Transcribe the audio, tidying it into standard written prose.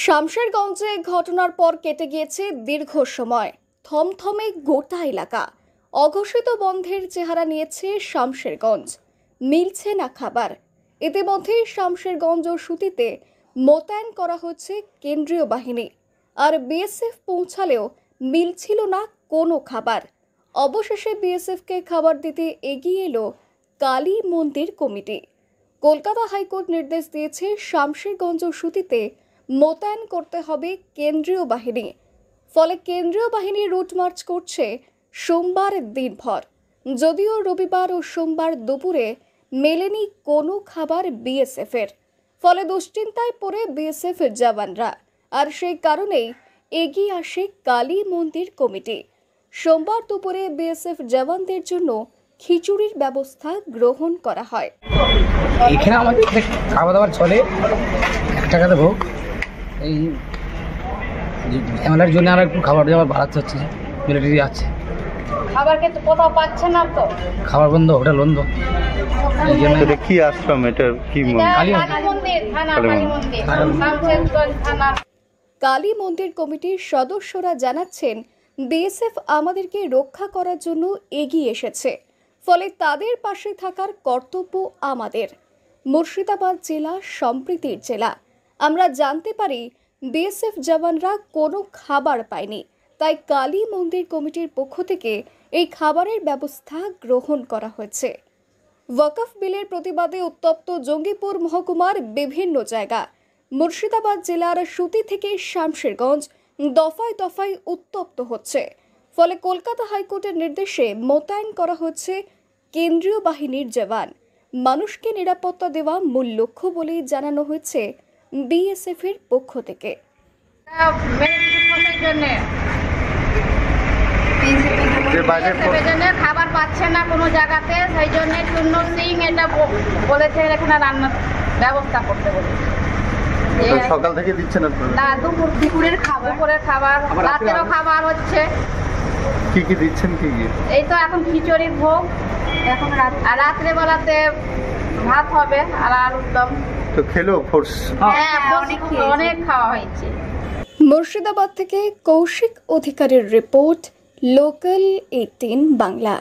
শামশেরগঞ্জে ঘটনার পর কেটে গিয়েছে দীর্ঘ সময়। থমথমে গোটা এলাকা। অঘোষিত বন্ধের চেহারা নিয়েছে শামশেরগঞ্জ। মিলছে না খাবার। ইতিমধ্যে শামশেরগঞ্জ ও সুতিতে মোতায়েন করা হচ্ছে কেন্দ্রীয় বাহিনী। আর বিএসএফ পৌঁছালেও মিলছিল না কোনো খাবার। অবশেষে বিএসএফকে খাবার দিতে এগিয়ে এলো কালী মন্দির কমিটি। কলকাতা হাইকোর্ট নির্দেশ দিয়েছে শামশেরগঞ্জ ও সুতিতে মোতায়েন করতে হবে কেন্দ্রীয় বাহিনী। ফলে কেন্দ্রীয় বাহিনী রুট মার্চ করছে সোমবার দিনভর। যদিও রবিবার ও সোমবার দুপুরে মেলেনি কোনো খাবার বিএসএফের। ফলে দুশ্চিন্তায় পড়ে বিএসএফ জওয়ানরা। আর সেই কারণেই এগিয়ে আসে কালী মন্দির কমিটি। সোমবার দুপুরে বিএসএফ জওয়ানদের জন্য খিচুড়ির ব্যবস্থা গ্রহণ করা হয়। এখানে আমাদের খাওয়া দাওয়ার চলে 1 টাকাতে ভোগ। এই ঝামেলার জন্য আর একটু খাবার দাবার বাড়াতে হচ্ছে। মিলিটারি আছে, খাবার কিন্তু কোথাও পাচ্ছে না তো, খাবার বন্ধ, হোটেল বন্ধ। এই জন্য এটা কি আশ্রম, এটা কি কালী মন্দির থানা, কালী মন্দির শামশেরগঞ্জ থানা। কালী মন্দির কমিটির সদস্যরা জানাচ্ছেন, বিএসএফ আমাদেরকে রক্ষা করার জন্য এগিয়ে এসেছে। ফলে তাদের পাশে থাকার কর্তব্য আমাদের। মুর্শিদাবাদ জেলা সম্প্রীতির জেলা। আমরা জানতে পারি বিএসএফ জওয়ানরা কোনো খাবার পায়নি, তাই কালী মন্দির কমিটির পক্ষ থেকে এই খাবারের ব্যবস্থা গ্রহণ করা হয়েছে। ওয়াকফ বিলের প্রতিবাদে উত্তপ্ত জঙ্গিপুর মহকুমার বিভিন্ন জায়গা। মুর্শিদাবাদ জেলার সুতি থেকে শামশেরগঞ্জ দফায় দফায় উত্তপ্ত হচ্ছে। ফলে কলকাতা হাইকোর্টের নির্দেশে মোতায়েন করা হচ্ছে কেন্দ্রীয় বাহিনীর জওয়ান। মানুষকে নিরাপত্তা দেওয়া মূল লক্ষ্য বলেই জানানো হয়েছে বিএসএফ এর পক্ষ থেকে। খাবার পাচ্ছে না কোনো জায়গাতে, সেই জন্য চূর্ণ সিং এটা বলেছে এখানে রান্নার ব্যবস্থা করতে বলেছে। সকাল থেকে দিচ্ছেন না, দুপুরের খাবার, রাতেরও খাবার হচ্ছে। কি কি দিচ্ছেন? কি কি? এই তো এখন খিচুড়ির ভোগ, এখন আর রাত্রে বেলাতে ভাত হবে আর আলুর দম। তো খেলো ফোর্স? হ্যাঁ, অনেক খাওয়া হয়েছে। মুর্শিদাবাদ থেকে কৌশিক অধিকারীর রিপোর্ট, লোকাল 18 বাংলা।